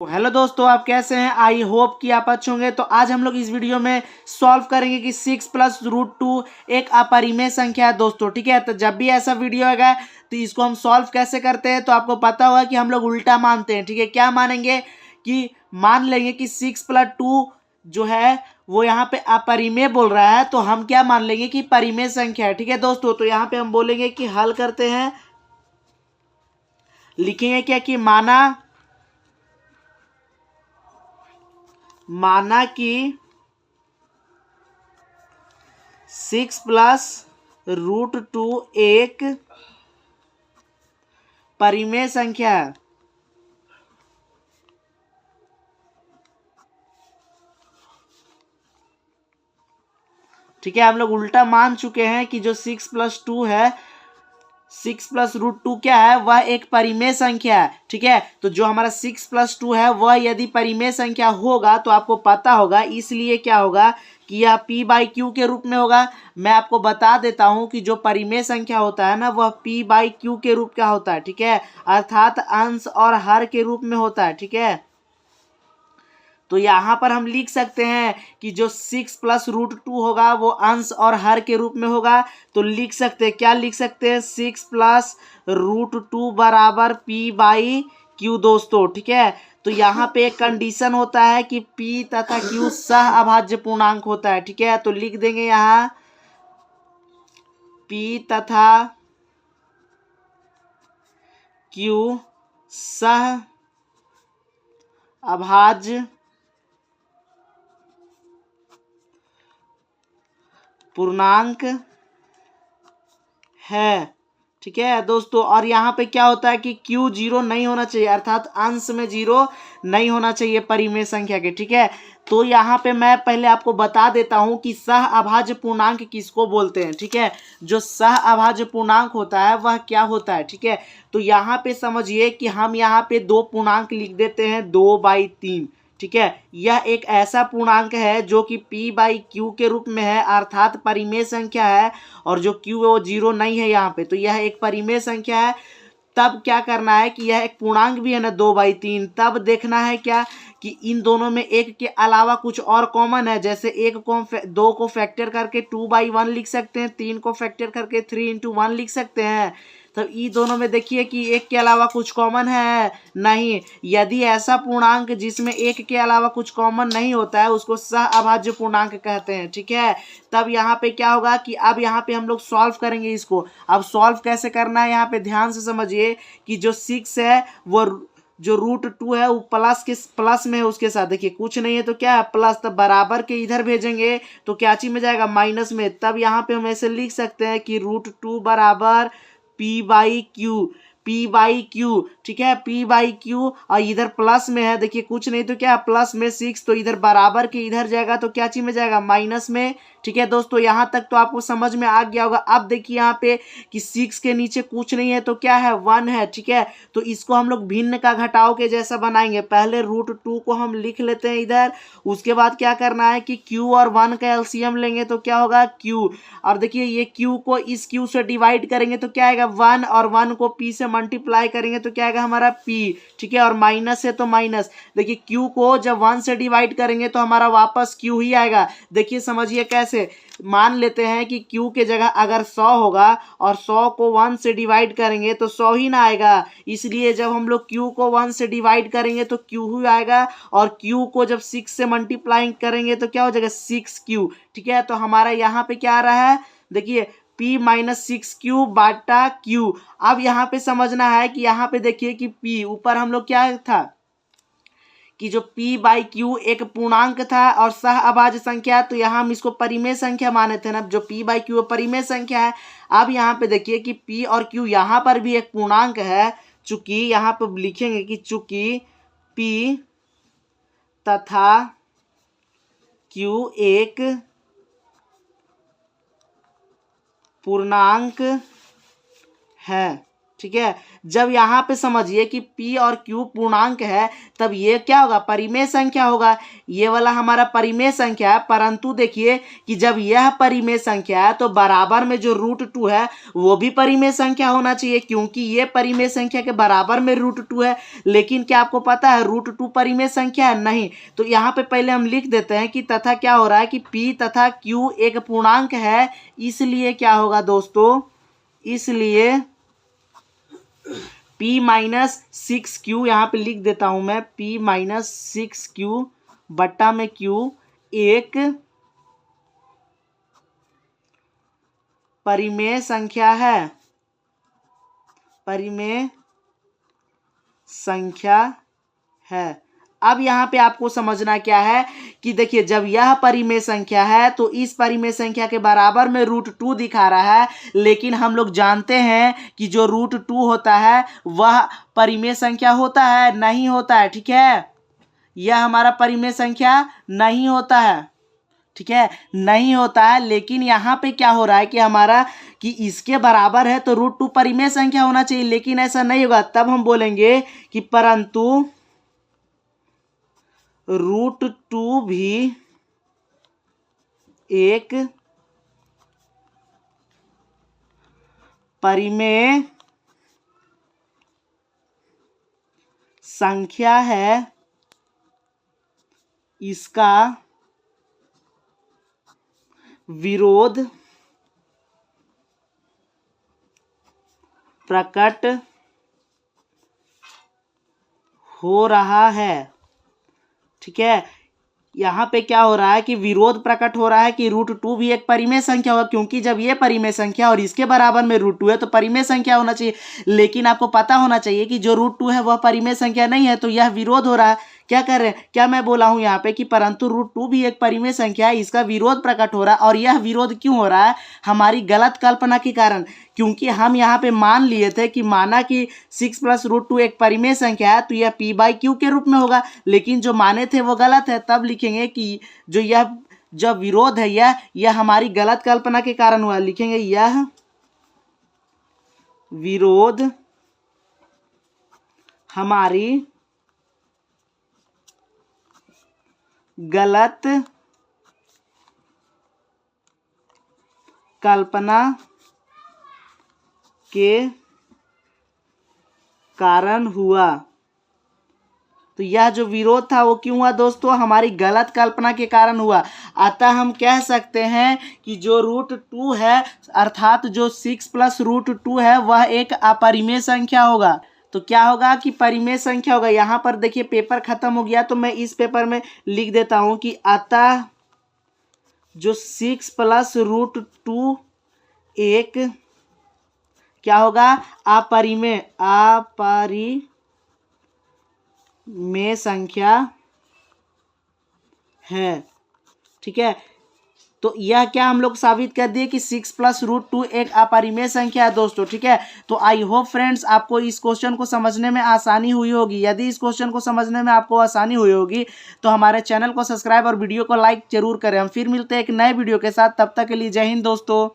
Hello दोस्तों, आप कैसे हैं। आई होप कि आप अच्छे होंगे। तो आज हम लोग इस वीडियो में सॉल्व करेंगे कि 6 प्लस रूट टू एक अपरिमेय संख्या है दोस्तों। ठीक है, तो जब भी ऐसा वीडियो आएगा तो इसको हम सॉल्व कैसे करते हैं तो आपको पता होगा कि हम लोग उल्टा मानते हैं। ठीक है, क्या मानेंगे कि मान लेंगे कि 6 प्लस टू जो है वो यहाँ पे अपरिमेय बोल रहा है, तो हम क्या मान लेंगे कि परिमेय संख्या है। ठीक है दोस्तों, तो यहाँ पे हम बोलेंगे कि हल करते हैं, लिखेंगे क्या कि माना कि 6 प्लस रूट टू एक परिमेय संख्या है। ठीक है, हम लोग उल्टा मान चुके हैं कि जो 6 प्लस टू है, 6 प्लस रूट टू क्या है, वह एक परिमेय संख्या है। ठीक है, तो जो हमारा 6 प्लस टू है वह यदि परिमेय संख्या होगा तो आपको पता होगा, इसलिए क्या होगा कि यह p बाई क्यू के रूप में होगा। मैं आपको बता देता हूं कि जो परिमेय संख्या होता है ना वह p बाई क्यू के रूप का होता है। ठीक है, अर्थात अंश और हर के रूप में होता है। ठीक है, तो यहां पर हम लिख सकते हैं कि जो 6 प्लस रूट टू होगा वो अंश और हर के रूप में होगा। तो लिख सकते हैं, क्या लिख सकते हैं, 6 प्लस रूट टू बराबर p बाई क्यू दोस्तों। ठीक है, तो यहाँ पे एक कंडीशन होता है कि p तथा q सह अभाज्य पूर्णांक होता है। ठीक है, तो लिख देंगे यहाँ p तथा q सह अभाज्य पूर्णांक है। ठीक है दोस्तों, और यहाँ पे क्या होता है कि Q जीरो नहीं होना चाहिए, अर्थात अंश में जीरो नहीं होना चाहिए परिमेय संख्या के। ठीक है, तो यहाँ पे मैं पहले आपको बता देता हूँ कि सह अभाज्य पूर्णांक किसको बोलते हैं। ठीक है, जो सह अभाज्य पूर्णांक होता है वह क्या होता है। ठीक है, तो यहाँ पे समझिए कि हम यहाँ पे दो पूर्णांक लिख देते हैं, 2/3। ठीक है, यह एक ऐसा पूर्णांक है जो कि p बाई क्यू के रूप में है, अर्थात परिमेय संख्या है, और जो q है वो जीरो नहीं है यहाँ पे, तो यह एक परिमेय संख्या है। तब क्या करना है कि यह एक पूर्णांक भी है ना 2/3, तब देखना है क्या कि इन दोनों में एक के अलावा कुछ और कॉमन है। जैसे दो को फैक्टर करके 2/1 लिख सकते हैं, 3 को फैक्टर करके 3 × 1 लिख सकते हैं। तब इन दोनों में देखिए कि एक के अलावा कुछ कॉमन है नहीं। यदि ऐसा पूर्णांक जिसमें एक के अलावा कुछ कॉमन नहीं होता है उसको सह अभाज्य पूर्णांक कहते हैं। ठीक है, तब यहाँ पे क्या होगा कि अब यहाँ पे हम लोग सॉल्व करेंगे इसको। अब सॉल्व कैसे करना है, यहाँ पे ध्यान से समझिए कि जो 6 है वो जो रूट टू है वो प्लस में है, उसके साथ देखिए कुछ नहीं है तो क्या है प्लस, तब बराबर के इधर भेजेंगे तो क्या चीज में जाएगा, माइनस में। तब यहाँ पे हम ऐसे लिख सकते हैं कि रूट टू बराबर p/q। ठीक है, p/q, और इधर प्लस में है, देखिए कुछ नहीं तो क्या प्लस में 6, तो इधर बराबर के इधर जाएगा तो क्या चीज में जाएगा, माइनस में। ठीक है दोस्तों, यहां तक तो आपको समझ में आ गया होगा। अब देखिए यहाँ पे कि 6 के नीचे कुछ नहीं है तो क्या है, 1 है। ठीक है, तो इसको हम लोग भिन्न का घटाव के जैसा बनाएंगे। पहले रूट टू को हम लिख लेते हैं इधर, उसके बाद क्या करना है कि q और 1 का एलसीएम लेंगे तो क्या होगा q, और देखिए ये q को इस q से डिवाइड करेंगे तो क्या आएगा 1, और 1 को p से मल्टीप्लाई करेंगे तो क्या आएगा हमारा p। ठीक है, और माइनस है तो माइनस। देखिए q को जब 1 से डिवाइड करेंगे तो हमारा वापस q ही आएगा। देखिए समझिए कैसे, मान लेते हैं कि q के जगह अगर 100 होगा और 100 को 1 से डिवाइड करेंगे तो 100 ही ना आएगा, इसलिए जब हम लोग q को 1 से डिवाइड करेंगे तो q ही आएगा, और q को जब 6 से मल्टीप्लाई करेंगे तो क्या हो जाएगा 6q। ठीक है, तो हमारा यहाँ पे क्या आ रहा है, देखिए p-6q बाटा q। अब यहाँ पे समझना है कि यहाँ पे देखिए कि p ऊपर हम लोग क्या था कि जो p/q एक पूर्णांक था और सह अभाज्य संख्या, तो यहाँ हम इसको परिमेय संख्या माने थे ना, जो p/q परिमेय संख्या है। अब यहाँ पे देखिए कि p और q यहाँ पर भी एक पूर्णांक है, चूंकि यहाँ पे लिखेंगे कि चूंकि p तथा q एक पूर्णांक है। ठीक है। जब यहाँ पे समझिए कि p और q पूर्णांक है तब ये क्या होगा, परिमेय संख्या होगा। ये वाला हमारा परिमेय संख्या है, परंतु देखिए कि जब यह परिमेय संख्या है तो बराबर में जो √2 है वो भी परिमेय संख्या होना चाहिए, क्योंकि ये परिमेय संख्या के बराबर में √2 है। लेकिन क्या आपको पता है √2 परिमेय संख्या है? नहीं। तो यहाँ पे पहले हम लिख देते हैं कि तथा क्या हो रहा है कि p तथा q एक पूर्णांक है, इसलिए क्या होगा दोस्तों, इसलिए p माइनस 6q, यहाँ पे लिख देता हूं मैं, p माइनस 6q बट्टा में q एक परिमेय संख्या है, परिमेय संख्या है। अब यहाँ पे आपको समझना क्या है कि देखिए जब यह परिमेय संख्या है तो इस परिमेय संख्या के बराबर में √2 दिखा रहा है, लेकिन हम लोग जानते हैं कि जो √2 होता है वह परिमेय संख्या होता है? नहीं होता है, ठीक है। यह हमारा परिमेय संख्या नहीं होता है, ठीक है, नहीं होता है। लेकिन यहाँ पे क्या हो रहा है कि हमारा कि इसके बराबर है तो √2 परिमेय संख्या होना चाहिए, लेकिन ऐसा नहीं होगा। तब हम बोलेंगे कि परंतु √2 भी एक परिमेय संख्या है, इसका विरोध प्रकट हो रहा है, ठीक है। यहाँ पे क्या हो रहा है कि विरोध प्रकट हो रहा है कि √2 भी एक परिमेय संख्या होगा, क्योंकि जब ये परिमेय संख्या और इसके बराबर में √2 है तो परिमेय संख्या होना चाहिए। लेकिन आपको पता होना चाहिए कि जो √2 है वह परिमेय संख्या नहीं है, तो यह विरोध हो रहा है। क्या कर रहे हैं, क्या मैं बोला हूं यहाँ पे कि परंतु √2 भी एक परिमेय संख्या है, इसका विरोध प्रकट हो रहा है। और यह विरोध क्यों हो रहा है? हमारी गलत कल्पना के कारण, क्योंकि हम यहाँ पे मान लिए थे कि माना कि 6 + √2 एक परिमेय संख्या है तो यह p/q के रूप में होगा, लेकिन जो माने थे वो गलत है। तब लिखेंगे कि जो यह जब विरोध है यह हमारी गलत कल्पना के कारण हुआ। लिखेंगे यह विरोध हमारी गलत कल्पना के कारण हुआ। तो यह जो विरोध था वो क्यों हुआ दोस्तों? हमारी गलत कल्पना के कारण हुआ। अतः हम कह सकते हैं कि जो √2 है अर्थात जो 6 + √2 है वह एक अपरिमेय संख्या होगा। तो क्या होगा कि परिमेय संख्या होगा। यहाँ पर देखिए पेपर खत्म हो गया तो मैं इस पेपर में लिख देता हूं कि अतः जो 6 + √2 एक क्या होगा, अपरिमेय संख्या है, ठीक है। तो यह क्या हम लोग साबित कर दिए कि 6 + √2 एक अपरिमेय संख्या है दोस्तों, ठीक है। तो आई होप फ्रेंड्स आपको इस क्वेश्चन को समझने में आसानी हुई होगी। यदि इस क्वेश्चन को समझने में आपको आसानी हुई होगी तो हमारे चैनल को सब्सक्राइब और वीडियो को लाइक जरूर करें। हम फिर मिलते हैं एक नए वीडियो के साथ, तब तक के लिए जय हिंद दोस्तों।